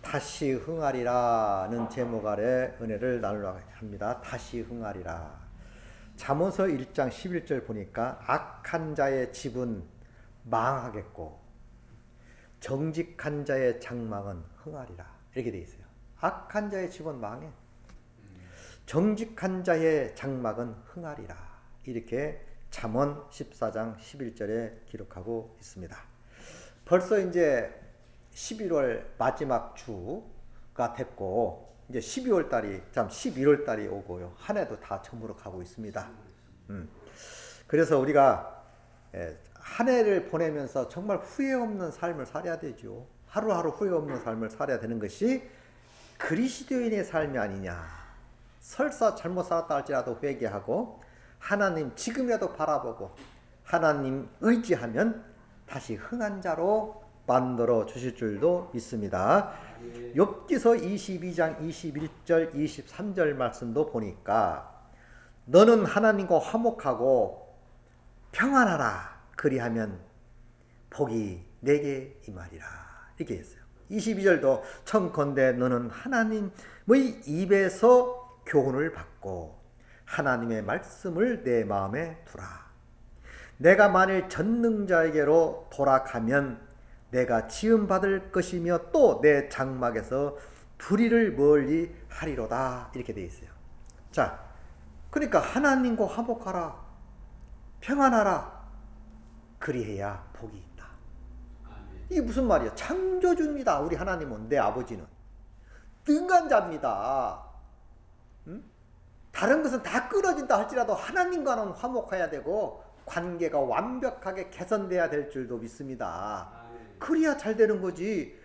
다시 흥하리라는 제목 아래 은혜를 나누려 합니다. 다시 흥하리라. 잠언서 1장 11절 보니까 악한 자의 집은 망하겠고 정직한 자의 장막은 흥하리라 이렇게 되어 있어요. 악한 자의 집은 망해. 정직한 자의 장막은 흥하리라 이렇게 잠언 14장 11절에 기록하고 있습니다. 벌써 이제 11월 마지막 주가 됐고 이제 12월 달이 11월 달이 오고요. 한 해도 다 저물어 가고 있습니다. 그래서 우리가 한 해를 보내면서 정말 후회 없는 삶을 살아야 되죠. 하루하루 후회 없는 삶을 살아야 되는 것이 그리스도인의 삶이 아니냐. 설사 잘못 살았다 할지라도 회개하고 하나님 지금이라도 바라보고 하나님 의지하면 다시 흥한 자로 만들어 주실 줄도 믿습니다. 욥기서 22장 21절 23절 말씀도 보니까 너는 하나님과 화목하고 평안하라 그리하면 복이 내게 임하리라 이렇게 했어요. 22절도 청컨대 너는 하나님의 입에서 교훈을 받고 하나님의 말씀을 내 마음에 두라. 내가 만일 전능자에게로 돌아가면 내가 지음받을 것이며 또 내 장막에서 불의를 멀리 하리로다 이렇게 되어 있어요. 자, 그러니까 하나님과 화목하라 평안하라 그리해야 복이 있다. 이게 무슨 말이야? 창조주입니다. 우리 하나님은, 내 아버지는 등간자입니다. 다른 것은 다 끊어진다 할지라도 하나님과는 화목해야 되고 관계가 완벽하게 개선돼야 될 줄도 믿습니다. 그래야 잘 되는 거지.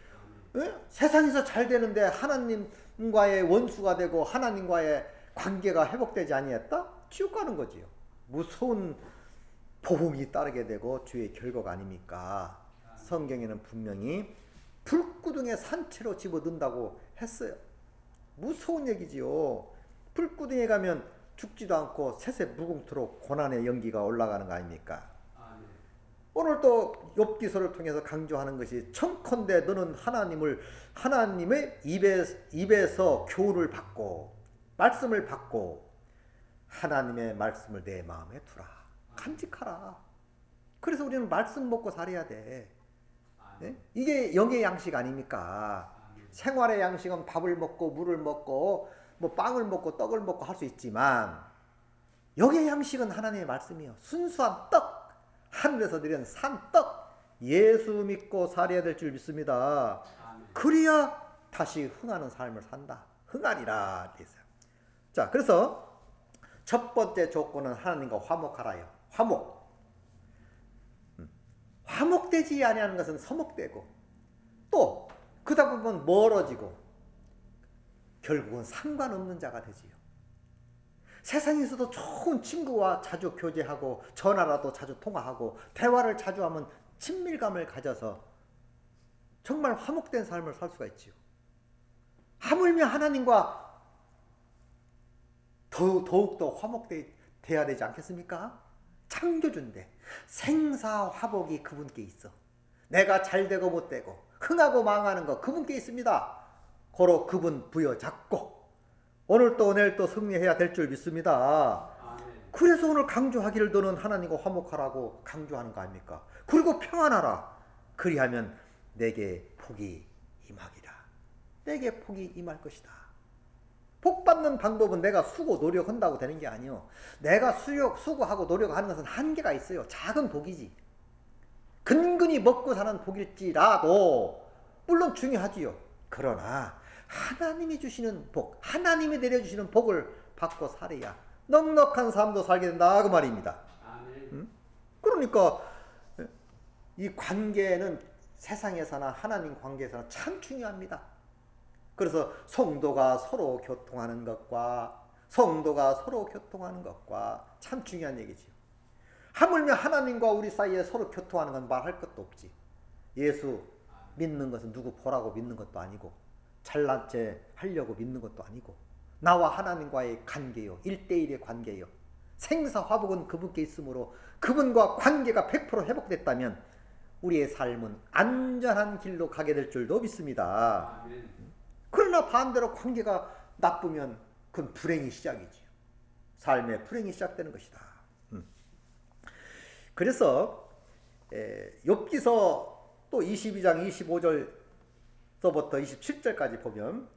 세상에서 잘 되는데 하나님과의 원수가 되고 하나님과의 관계가 회복되지 아니했다? 지옥 가는 거지요. 무서운 보응이 따르게 되고 주의 결과가 아닙니까? 성경에는 분명히 불구덩이에 산채로 집어넣는다고 했어요. 무서운 얘기지요. 불구덩이에 가면 죽지도 않고 셋의 무궁토록 고난의 연기가 올라가는 거 아닙니까? 오늘 또 욥기서를 통해서 강조하는 것이 청컨대 너는 하나님의 입에서 교훈을 받고 말씀을 받고 하나님의 말씀을 내 마음에 두라. 간직하라. 그래서 우리는 말씀 먹고 살아야 돼. 네? 이게 영의 양식 아닙니까? 생활의 양식은 밥을 먹고 물을 먹고 뭐 빵을 먹고 떡을 먹고 할 수 있지만 영의 양식은 하나님의 말씀이요. 순수한 떡. 하늘에서 내린 산떡 예수 믿고 살아야 될 줄 믿습니다. 그래야 다시 흥하는 삶을 산다. 흥하리라 했어요. 자, 그래서 첫 번째 조건은 하나님과 화목하라요. 화목. 화목되지 아니하는 것은 서먹되고 또 그러다 보면 멀어지고 결국은 상관없는 자가 되지요. 세상에서도 좋은 친구와 자주 교제하고 전화라도 자주 통화하고 대화를 자주 하면 친밀감을 가져서 정말 화목된 삶을 살 수가 있지요. 하물며 하나님과 더욱더 화목돼야 되지 않겠습니까? 창조주인데 생사화복이 그분께 있어. 내가 잘되고 못되고 흥하고 망하는 거 그분께 있습니다. 고로 그분 부여잡고 오늘 또 내일 또 승리해야 될 줄 믿습니다. 그래서 오늘 강조하기를 너는 하나님과 화목하라고 강조하는 거 아닙니까? 그리고 평안하라. 그리하면 내게 복이 임하리라. 내게 복이 임할 것이다. 복 받는 방법은 내가 수고 노력한다고 되는 게 아니요. 내가 수고하고 노력하는 것은 한계가 있어요. 작은 복이지. 근근히 먹고 사는 복일지라도 물론 중요하지요. 그러나 하나님이 주시는 복, 하나님이 내려주시는 복을 받고 살아야 넉넉한 삶도 살게 된다 그 말입니다. 그러니까 이 관계는 세상에서나 하나님 관계에서나 참 중요합니다. 그래서 성도가 서로 교통하는 것과 참 중요한 얘기지요. 하물며 하나님과 우리 사이에 서로 교통하는 건 말할 것도 없지. 예수 믿는 것은 누구 보라고 믿는 것도 아니고 잘난 체 하려고 믿는 것도 아니고 나와 하나님과의 관계요. 1대1의 관계요. 생사화복은 그분께 있으므로 그분과 관계가 100% 회복됐다면 우리의 삶은 안전한 길로 가게 될 줄도 믿습니다. 그러나 반대로 관계가 나쁘면 그건 불행이 시작이지요. 삶의 불행이 시작되는 것이다. 그래서 욥기서 또 22장 25절서부터 27절까지 보면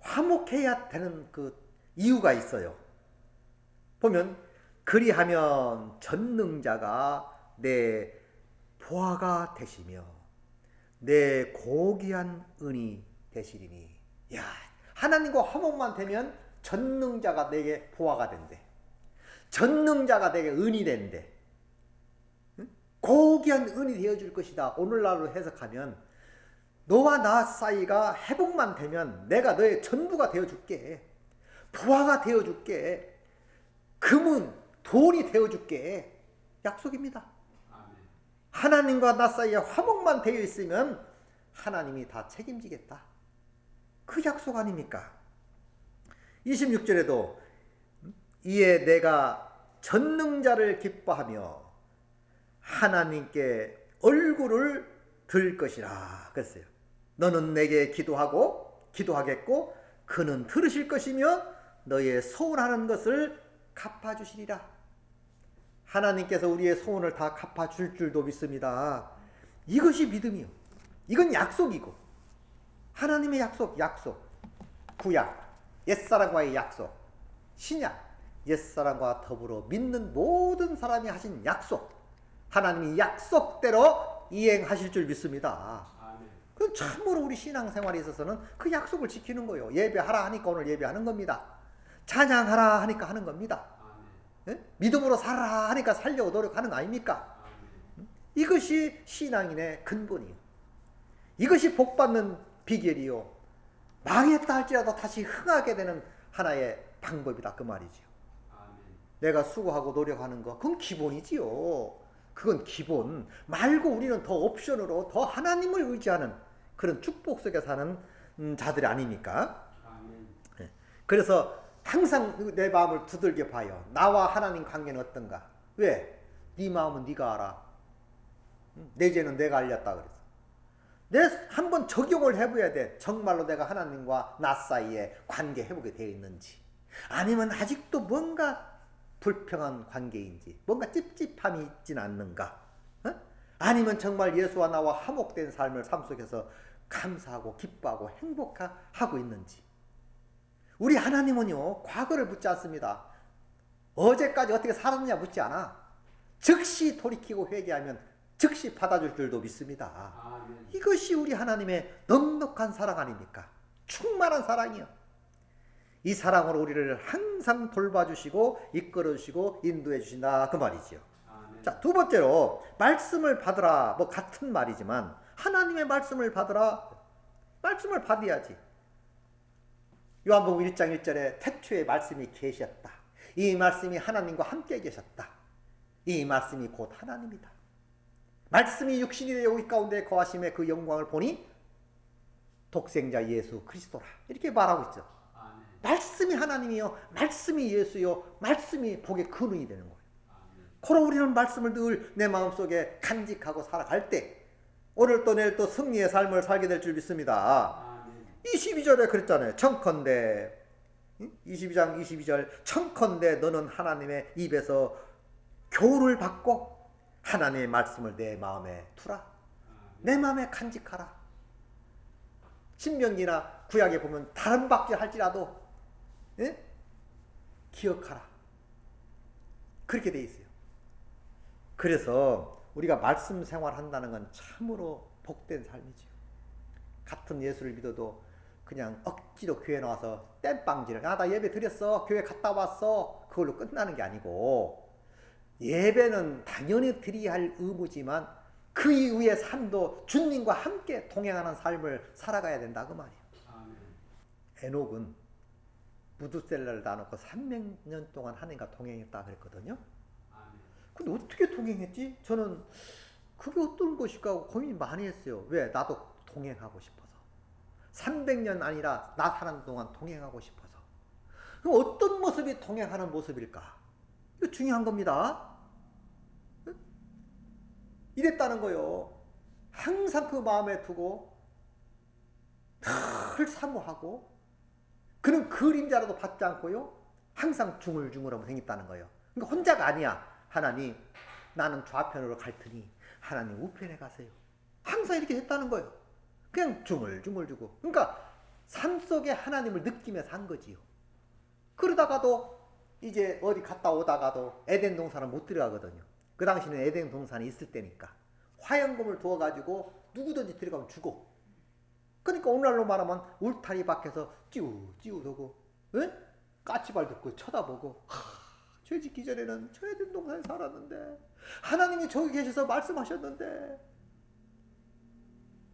화목해야 되는 그 이유가 있어요. 보면 그리하면 전능자가 내 보화가 되시며 내 고귀한 은이 되시리니. 야, 하나님과 화목만 되면 전능자가 내게 보화가 된대. 전능자가 내게 은이 된대. 고귀한 은이 되어줄 것이다. 오늘날로 해석하면 너와 나 사이가 회복만 되면 내가 너의 전부가 되어줄게. 부하가 되어줄게. 금은 돈이 되어줄게. 약속입니다. 하나님과 나 사이에 화목만 되어 있으면 하나님이 다 책임지겠다. 그 약속 아닙니까? 26절에도 이에 내가 전능자를 기뻐하며 하나님께 얼굴을 들 것이라 그랬어요. 너는 내게 기도하겠고 그는 들으실 것이며 너의 소원하는 것을 갚아주시리라. 하나님께서 우리의 소원을 다 갚아줄 줄도 믿습니다. 이것이 믿음이요. 이건 약속이고 하나님의 약속, 구약, 옛사람과의 약속, 신약, 옛사람과 더불어 믿는 모든 사람이 하신 약속, 하나님이 약속대로 이행하실 줄 믿습니다. 그럼 참으로 우리 신앙생활에 있어서는 그 약속을 지키는 거예요. 예배하라 하니까 오늘 예배하는 겁니다. 찬양하라 하니까 하는 겁니다. 믿음으로 살아라 하니까 살려고 노력하는 거 아닙니까? 이것이 신앙인의 근본이요. 이것이 복받는 비결이요. 망했다 할지라도 다시 흥하게 되는 하나의 방법이다 그 말이지요. 내가 수고하고 노력하는 거 그건 기본이지요. 그건 기본 말고 우리는 더 옵션으로 더 하나님을 의지하는 그런 축복 속에 사는 자들이 아닙니까? 그래서 항상 내 마음을 두들겨 봐요. 나와 하나님 관계는 어떤가? 왜? 네 마음은 네가 알아. 내 죄는 내가 알렸다 그랬어. 내 한번 적용을 해봐야 돼. 정말로 내가 하나님과 나 사이에 관계 회복이 되어 있는지, 아니면 아직도 뭔가 불평한 관계인지, 뭔가 찝찝함이 있진 않는가? 아니면 정말 예수와 나와 화목된 삶을 삶 속에서 감사하고 기뻐하고 행복하고 있는지. 우리 하나님은요 과거를 묻지 않습니다. 어제까지 어떻게 살았느냐 묻지 않아. 즉시 돌이키고 회개하면 즉시 받아줄 줄도 믿습니다. 이것이 우리 하나님의 넉넉한 사랑 아닙니까? 충만한 사랑이요. 이 사랑으로 우리를 항상 돌봐주시고 이끌어주시고 인도해 주신다 그 말이지요. 자, 두 번째로 말씀을 받으라. 뭐 같은 말이지만 하나님의 말씀을 받으라. 말씀을 받아야지. 요한복음 1장 1절에 태초에 말씀이 계셨다. 이 말씀이 하나님과 함께 계셨다. 이 말씀이 곧 하나님이다. 말씀이 육신이 되어 우리 가운데 거하심의 그 영광을 보니 독생자 예수 그리스도라. 이렇게 말하고 있죠. 말씀이 하나님이요, 말씀이 예수요, 말씀이 복의 근원이 되는 거예요. 그러 우리는 말씀을 늘 내 마음속에 간직하고 살아갈 때 오늘 또 내일 또 승리의 삶을 살게 될 줄 믿습니다. 22절에 그랬잖아요. 청컨대 22장 22절 청컨대 너는 하나님의 입에서 교훈을 받고 하나님의 말씀을 내 마음에 두라. 내 마음에 간직하라. 신명기나 구약에 보면 다른 박질 할지라도 기억하라. 그렇게 돼 있어요. 그래서 우리가 말씀 생활한다는 건 참으로 복된 삶이지요. 같은 예수를 믿어도 그냥 억지로 교회 나와서 땜빵질을 나 예배 드렸어, 교회 갔다 왔어, 그걸로 끝나는 게 아니고 예배는 당연히 드려야 할 의무지만 그 이후의 삶도 주님과 함께 동행하는 삶을 살아가야 된다 그 말이에요. 에녹은 무드셀라를 낳아놓고 300년 동안 하나님과 동행했다 그랬거든요. 근데 어떻게 동행했지? 저는 그게 어떤 것일까 하고 고민 많이 했어요. 왜? 나도 동행하고 싶어서. 300년 아니라 나 사는 동안 동행하고 싶어서. 그럼 어떤 모습이 동행하는 모습일까? 이거 중요한 겁니다. 이랬다는 거요. 항상 그 마음에 두고 늘 사모하고 그런 그림자라도 받지 않고요. 항상 중얼중얼하고 생겼다는 거예요. 그러니까 혼자가 아니야. 하나님, 나는 좌편으로 갈 테니 하나님 우편에 가세요. 항상 이렇게 했다는 거예요. 그냥 중얼중얼주고. 그러니까 삶 속에 하나님을 느끼며 산 거지요. 그러다가도 이제 어디 갔다 오다가도 에덴 동산을 못 들어가거든요. 그 당시는 에덴 동산이 있을 때니까. 화영금을 두어가지고 누구든지 들어가면 죽어. 그러니까 오늘날로 말하면 울타리 밖에서 찌우찌우더고 까치발 듣고 쳐다보고 죄 짓기 전에는 저 에덴 동산에 살았는데 하나님이 저기 계셔서 말씀하셨는데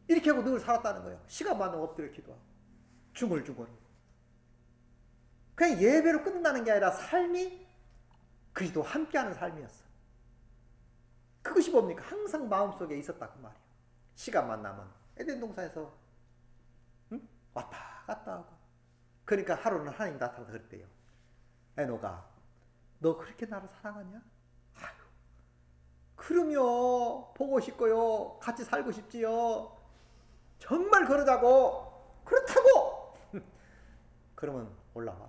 이렇게 하고 늘 살았다는 거예요. 시간 많으면 엎드려 기도하고 중얼중얼. 그냥 예배로 끝나는 게 아니라 삶이 그리스도와 함께하는 삶이었어. 그것이 뭡니까? 항상 마음속에 있었다 그 말이에요. 시간만 나면 에덴 동산에서 왔다 갔다 하고. 그러니까 하루는 하나님 나타나서 그랬대요. 에노가 너 그렇게 나를 사랑하냐? 아유, 그럼요. 보고 싶고요. 같이 살고 싶지요. 정말 그러자고. 그렇다고. 그러면 올라와라.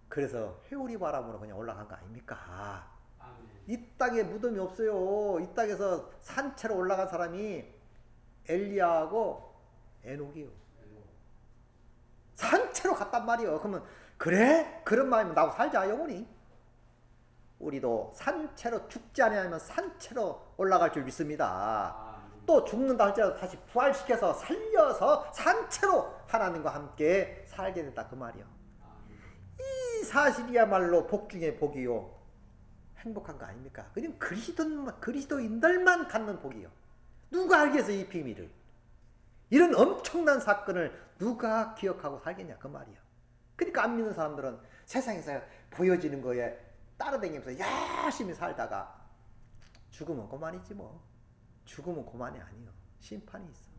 그래서 회오리 바람으로 그냥 올라간 거 아닙니까? 이 땅에 무덤이 없어요. 이 땅에서 산채로 올라간 사람이 엘리야하고 에녹이요. 산채로 갔단 말이요. 그러면 그래? 그런 마음이면 나하고 살자 영원히. 우리도 산채로 죽지 않으면 산채로 올라갈 줄 믿습니다. 또 죽는다 할지라도 다시 부활시켜서 살려서 산채로 하나님과 함께 살게 된다 그 말이요. 이 사실이야말로 복 중에 복이요. 행복한 거 아닙니까? 그냥 그리스도인들만 갖는 복이요. 누가 알겠어 이 비밀을. 이런 엄청난 사건을 누가 기억하고 살겠냐 그 말이야. 그러니까 안 믿는 사람들은 세상에서 보여지는 거에 따라다니면서 열심히 살다가 죽으면 그만이지 뭐. 죽으면 그만이 아니요. 심판이 있어.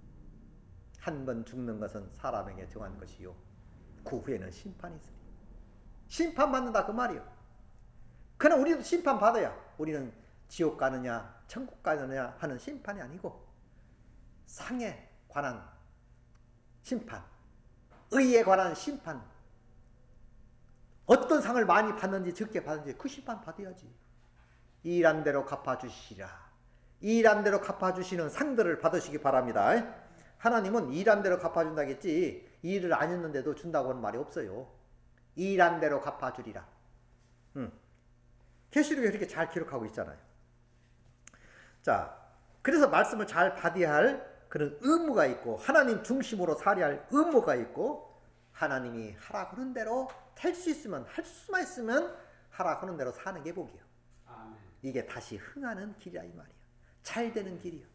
한 번 죽는 것은 사람에게 정한 것이요. 그 후에는 심판이 있으니. 심판받는다 그 말이요. 그러나 우리도 심판받아야 우리는 지옥 가느냐 천국 가느냐 하는 심판이 아니고 상에 관한 심판, 의에 관한 심판, 어떤 상을 많이 받는지 적게 받는지 그 심판 받아야지. 일한 대로 갚아주시리라. 일한 대로 갚아주시는 상들을 받으시기 바랍니다. 하나님은 일한 대로 갚아준다겠지 일을 안 했는데도 준다고 하는 말이 없어요. 일한 대로 갚아주리라. 계시록에 이렇게 잘 기록하고 있잖아요. 자, 그래서 말씀을 잘 받아야 할 그런 의무가 있고 하나님 중심으로 살아야 할 의무가 있고 하나님이 하라 그런 대로 할 수 있으면 할 수만 있으면 하라 그런 대로 사는 게 복이요. 아멘. 이게 다시 흥하는 길이야 이 말이야. 잘 되는 길이요.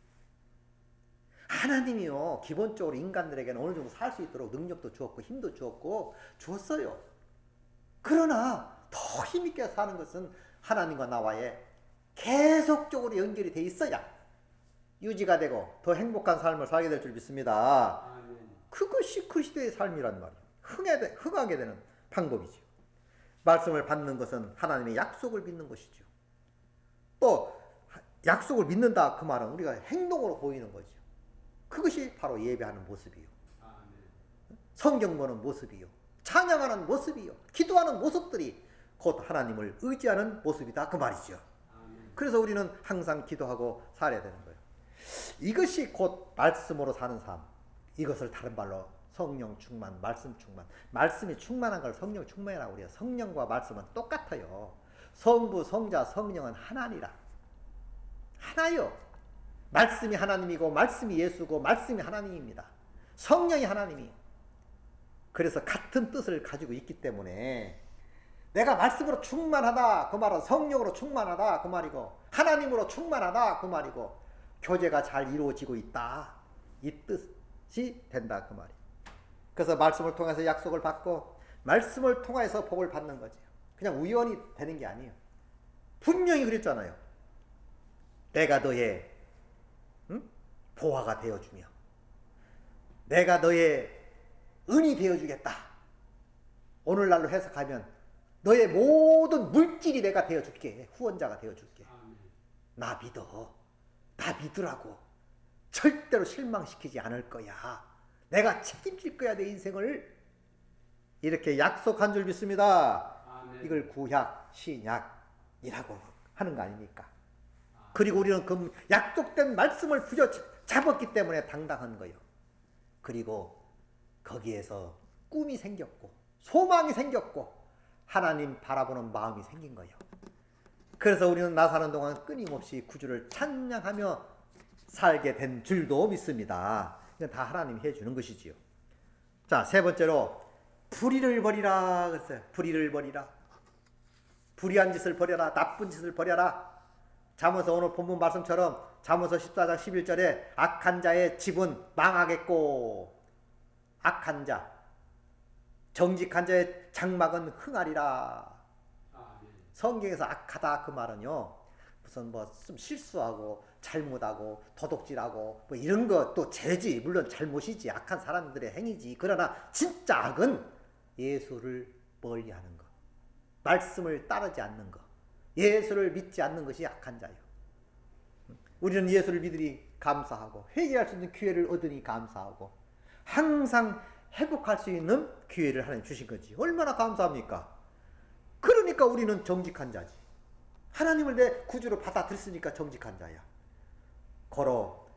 하나님이요 기본적으로 인간들에게는 어느 정도 살 수 있도록 능력도 주었고 힘도 주었고 줬어요. 그러나 더 힘있게 사는 것은 하나님과 나와의 계속적으로 연결이 돼 있어야 유지가 되고 더 행복한 삶을 살게 될 줄 믿습니다. 아멘. 그것이 그리스도의 삶이란 말이에요. 흥하게 되는 방법이죠. 말씀을 받는 것은 하나님의 약속을 믿는 것이죠. 또 약속을 믿는다 그 말은 우리가 행동으로 보이는 거죠. 그것이 바로 예배하는 모습이요. 아멘. 성경 보는 모습이요. 찬양하는 모습이요. 기도하는 모습들이 곧 하나님을 의지하는 모습이다 그 말이죠. 아멘. 그래서 우리는 항상 기도하고 살아야 되는 거예요. 이것이 곧 말씀으로 사는 삶. 이것을 다른 말로 성령 충만, 말씀 충만. 말씀이 충만한 걸 성령 충만이라고 그래요. 성령과 말씀은 똑같아요. 성부, 성자, 성령은 하나니라. 하나요. 말씀이 하나님이고 말씀이 예수고 말씀이 하나님입니다. 성령이 하나님이에요. 그래서 같은 뜻을 가지고 있기 때문에 내가 말씀으로 충만하다 그 말은 성령으로 충만하다 그 말이고 하나님으로 충만하다 그 말이고 교제가 잘 이루어지고 있다 이 뜻이 된다 그 말이에요. 그래서 말씀을 통해서 약속을 받고 말씀을 통해서 복을 받는 거죠. 그냥 우연히 되는 게 아니에요. 분명히 그랬잖아요. 내가 너의 보화가 되어주며 내가 너의 은이 되어주겠다. 오늘날로 해석하면 너의 모든 물질이 내가 되어줄게. 후원자가 되어줄게. 나 믿어. 나 믿으라고. 절대로 실망시키지 않을 거야. 내가 책임질 거야 내 인생을. 이렇게 약속한 줄 믿습니다. 이걸 구약, 신약이라고 하는 거 아닙니까? 그리고 우리는 그 약속된 말씀을 부여잡았기 때문에 당당한 거예요. 그리고 거기에서 꿈이 생겼고 소망이 생겼고 하나님 바라보는 마음이 생긴 거예요. 그래서 우리는 나 사는 동안 끊임없이 구주를 찬양하며 살게 된 줄도 믿습니다. 이건 다 하나님이 해주는 것이지요. 자, 세 번째로 불의를 버리라 그랬어요. 불의를 버리라. 불의한 짓을 버려라. 나쁜 짓을 버려라. 잠언서 오늘 본문 말씀처럼 잠언서 14장 11절에 악한 자의 집은 망하겠고 악한 자, 정직한 자의 장막은 흥하리라. 성경에서 악하다 그 말은요, 무슨 뭐 좀 실수하고 잘못하고 도둑질하고 뭐 이런 거 또 죄지, 물론 잘못이지, 악한 사람들의 행위지. 그러나 진짜 악은 예수를 멀리하는 것, 말씀을 따르지 않는 것, 예수를 믿지 않는 것이 악한 자예요. 우리는 예수를 믿으니 감사하고 회개할 수 있는 기회를 얻으니 감사하고 항상 회복할 수 있는 기회를 하나님 주신 거지. 얼마나 감사합니까? 그러니까 우리는 정직한 자지. 하나님을 내 구주로 받아들였으니까 정직한 자야. 고로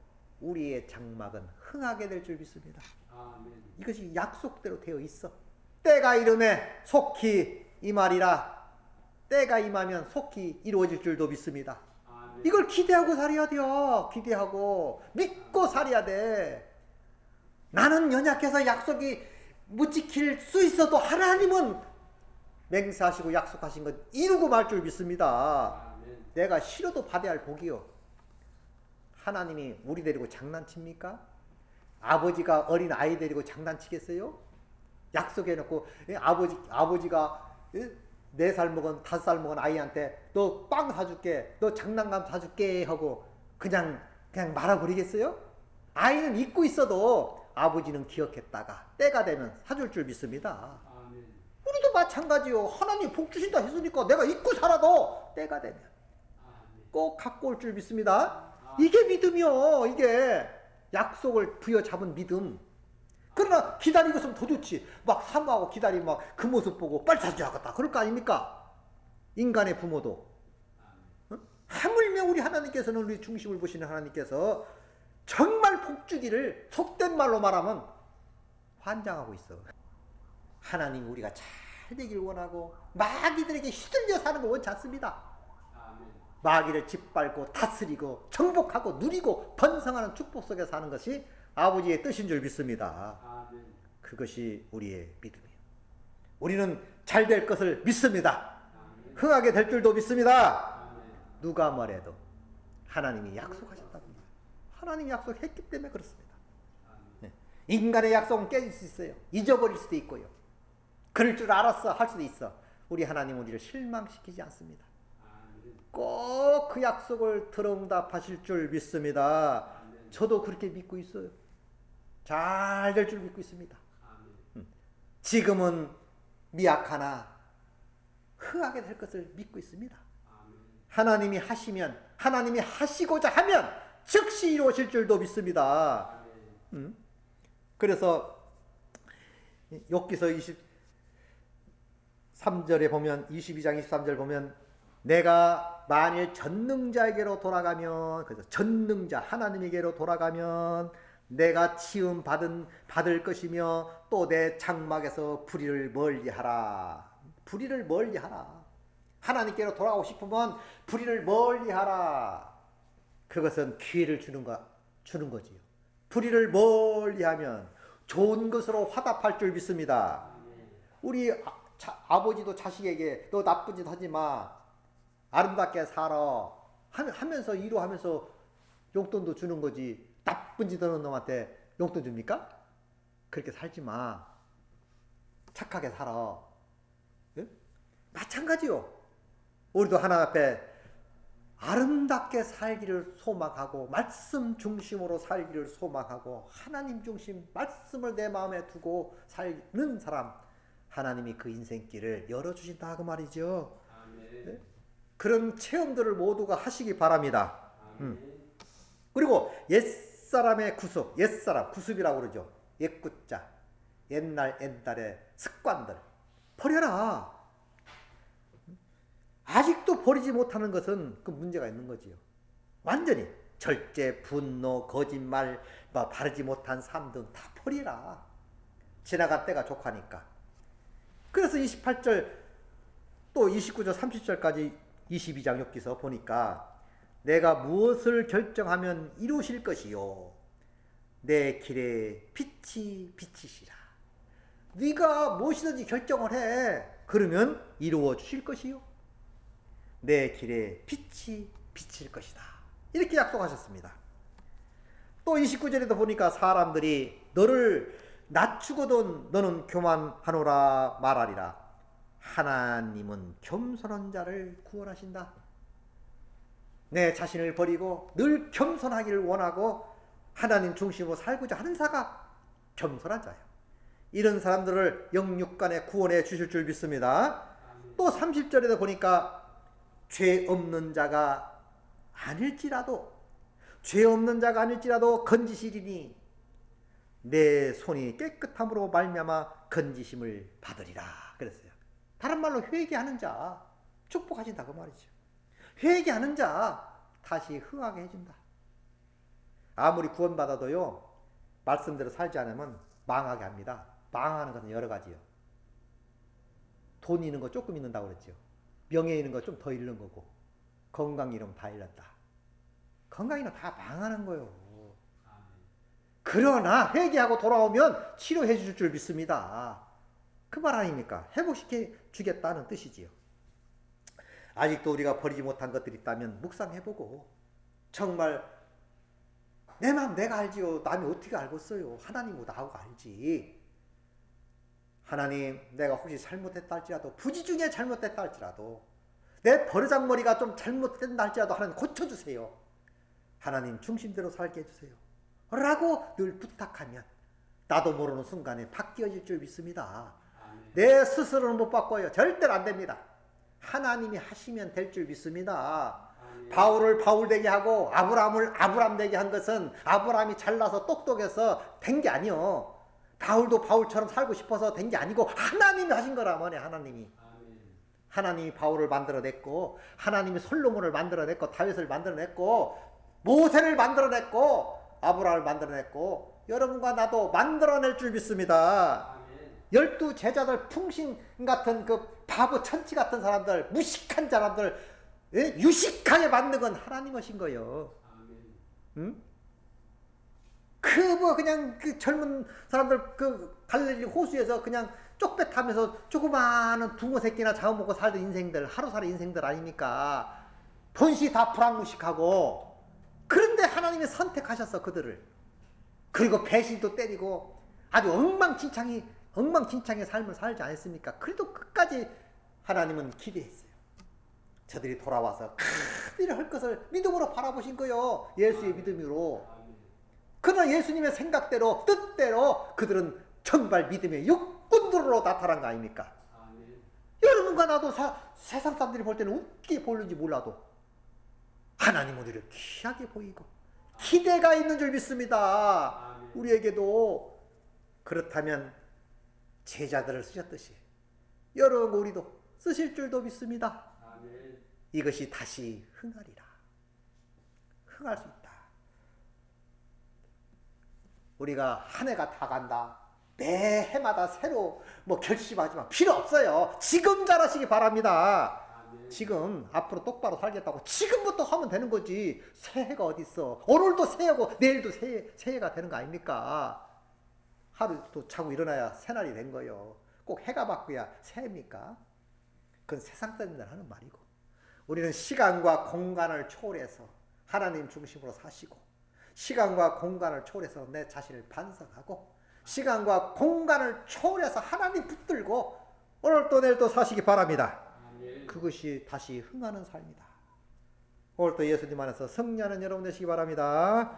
우리의 장막은 흥하게 될 줄 믿습니다. 아멘. 이것이 약속대로 되어 있어. 때가 이름에 속히 임하리라. 때가 임하면 속히 이루어질 줄도 믿습니다. 아멘. 이걸 기대하고 살아야 돼요. 기대하고 믿고 살아야 돼. 나는 연약해서 약속이 못 지킬 수 있어도 하나님은 맹세하시고 약속하신 것 이루고 말 줄 믿습니다. 아멘. 내가 싫어도 받아야 할 복이요. 하나님이 우리 데리고 장난칩니까? 아버지가 어린 아이 데리고 장난치겠어요? 약속해놓고 아버지가 4살 먹은 5살 먹은 아이한테 너 빵 사줄게, 너 장난감 사줄게 하고 그냥 말아버리겠어요? 아이는 잊고 있어도 아버지는 기억했다가 때가 되면 사줄 줄 믿습니다. 아멘. 우리도 마찬가지요. 하나님 복 주신다 했으니까 내가 잊고 살아도 때가 되면 꼭 갖고 올 줄 믿습니다. 이게 믿음이요. 이게 약속을 부여잡은 믿음. 그러나 기다리고 있으면 더 좋지. 막 사모하고 기다리면 막 그 모습 보고 빨리 사줘야겠다 그럴 거 아닙니까? 인간의 부모도. 하물며 우리 하나님께서는, 우리 중심을 보시는 하나님께서 정말 복 주기를 속된 말로 말하면 환장하고 있어. 하나님 우리가 잘 되길 원하고 마귀들에게 휘둘려 사는 거 원치 않습니다. 마귀를 짓밟고 다스리고 정복하고 누리고 번성하는 축복 속에 사는 것이 아버지의 뜻인 줄 믿습니다. 아멘. 그것이 우리의 믿음이에요. 우리는 잘 될 것을 믿습니다. 아멘. 흥하게 될 줄도 믿습니다. 아멘. 누가 뭐래도 하나님이 약속하셨답니다. 하나님이 약속했기 때문에 그렇습니다. 네. 인간의 약속은 깨질 수 있어요. 잊어버릴 수도 있고요. 그럴 줄 알았어 할 수도 있어. 우리 하나님은 우리를 실망시키지 않습니다. 꼭 그 약속을 들어응답하실 줄 믿습니다. 아멘. 저도 그렇게 믿고 있어요. 잘 될 줄 믿고 있습니다. 지금은 미약하나 흥하게 될 것을 믿고 있습니다. 아멘. 하나님이 하시면, 하나님이 하시고자 하면 즉시 이루어질 줄도 믿습니다. 그래서 욥기서 23절에 보면, 22장 23절 보면 내가 만일 전능자에게로 돌아가면, 그래서 전능자 하나님에게로 돌아가면 내가 치움 받을 것이며 또 내 장막에서 불의를 멀리하라. 불의를 멀리하라. 하나님께로 돌아가고 싶으면 불의를 멀리하라. 그것은 기회를 주는 거지요. 불의를 멀리하면 좋은 것으로 화답할 줄 믿습니다. 우리 아버지도 자식에게 너 나쁜 짓 하지 마, 아름답게 살아 하면서 위로하면서 용돈도 주는 거지. 나쁜 짓 하는 놈한테 용돈 줍니까? 그렇게 살지 마. 착하게 살아. 예? 마찬가지요. 우리도 하나님 앞에 아름답게 살기를 소망하고 말씀 중심으로 살기를 소망하고 하나님 중심 말씀을 내 마음에 두고 살는 사람, 하나님이 그 인생길을 열어주신다 그 말이죠. 네? 그런 체험들을 모두가 하시기 바랍니다. 그리고 옛사람의 구습, 옛사람 구습이라고 그러죠. 옛굿자, 옛날의 습관들 버려라. 아직도 버리지 못하는 것은 그 문제가 있는 거지요. 완전히 절제, 분노, 거짓말, 바르지 못한 삶 등 다 버리라. 지나갈 때가 족하니까. 그래서 28절 또 29절 30절까지 22장 욥기서 보니까 내가 무엇을 결정하면 이루실 것이요 내 길에 빛이 비치시라. 네가 무엇이든지 결정을 해. 그러면 이루어 주실 것이요 내 길에 빛이 비칠 것이다. 이렇게 약속하셨습니다. 또 29절에도 보니까 사람들이 너를 낮추거든 너는 교만하노라 말하리라. 하나님은 겸손한 자를 구원하신다. 내 자신을 버리고 늘 겸손하기를 원하고 하나님 중심으로 살고자 하는 자가 겸손한 자예요. 이런 사람들을 영육간에 구원해 주실 줄 믿습니다. 또 30절에도 보니까 죄 없는 자가 아닐지라도 건지시리니 내 손이 깨끗함으로 말미암아 건지심을 받으리라 그랬어요. 다른 말로 회개하는 자 축복하신다 그 말이죠. 회개하는 자 다시 흥하게 해준다. 아무리 구원받아도요 말씀대로 살지 않으면 망하게 합니다. 망하는 것은 여러 가지요. 돈 있는 거 조금 잃는다고 그랬죠. 명예 있는 거 좀 더 잃는 거고 건강 잃으면 다 잃었다. 건강 잃으면 다 망하는 거예요. 그러나 회개하고 돌아오면 치료해 줄 줄 믿습니다. 그 말 아닙니까? 회복시켜 주겠다는 뜻이지요. 아직도 우리가 버리지 못한 것들이 있다면 묵상해보고 정말 내 마음 내가 알지요. 남이 어떻게 알겠어요. 하나님은 나하고 알지. 하나님 내가 혹시 잘못했다 할지라도 부지 중에 잘못했다 할지라도 내 버르장머리가 좀 잘못된다 할지라도 하나님 고쳐주세요. 하나님 중심대로 살게 해주세요. 라고 늘 부탁하면 나도 모르는 순간에 바뀌어질 줄 믿습니다. 내 스스로는 못 바꿔요. 절대로 안 됩니다. 하나님이 하시면 될 줄 믿습니다. 바울을 바울 되게 하고 아브라함을 아브람 되게 한 것은 아브라함이 잘나서 똑똑해서 된 게 아니요. 바울도 바울처럼 살고 싶어서 된 게 아니고 하나님이 하신 거라 뭐네. 하나님이 바울을 만들어냈고 하나님이 솔로몬을 만들어냈고 다윗을 만들어냈고 모세를 만들어냈고 아브라함을 만들어냈고 여러분과 나도 만들어낼 줄 믿습니다. 12 제자들 풍신 같은 그 바보 천치 같은 사람들 무식한 사람들 유식하게 만든 건 하나님 하신 거예요. 응? 그냥 그 젊은 사람들 그 갈릴리 호수에서 그냥 쪽배 타면서 조그마한 붕어 새끼나 잡아먹고 살던 인생들 하루살이 인생들 아닙니까? 본시 다 불황무식하고 그런데 하나님이 선택하셨어 그들을. 그리고 배신도 때리고 아주 엉망진창의 삶을 살지 않았습니까? 그래도 끝까지 하나님은 기대했어요. 저들이 돌아와서 큰 일을 할 것을 믿음으로 바라보신 거예요. 예수의 믿음으로. 그러나 예수님의 생각대로 뜻대로 그들은 정말 믿음의 육군들로 나타난 거 아닙니까? 여러분과 나도 세상 사람들이 볼 때는 웃기게 보이는지 몰라도 하나님은 우리를 귀하게 보이고 기대가 있는 줄 믿습니다. 우리에게도. 그렇다면 제자들을 쓰셨듯이 여러분 우리도 쓰실 줄도 믿습니다. 이것이 다시 흥하리라. 흥할 수 있다. 우리가 한 해가 다 간다. 매 해마다 새로 결심하지만 필요 없어요. 지금 잘하시기 바랍니다. 지금 앞으로 똑바로 살겠다고 지금부터 하면 되는 거지. 새해가 어딨어. 오늘도 새해고 내일도 새해가 되는 거 아닙니까? 하루 또 자고 일어나야 새날이 된 거예요. 꼭 해가 바뀌어야 새해입니까? 그건 세상 사람들 하는 말이고 우리는 시간과 공간을 초월해서 하나님 중심으로 사시고 시간과 공간을 초월해서 내 자신을 반성하고 시간과 공간을 초월해서 하나님 붙들고 오늘 또 내일 또 사시기 바랍니다. 그것이 다시 흥하는 삶이다. 오늘 또 예수님 안에서 승리하는 여러분 되시기 바랍니다.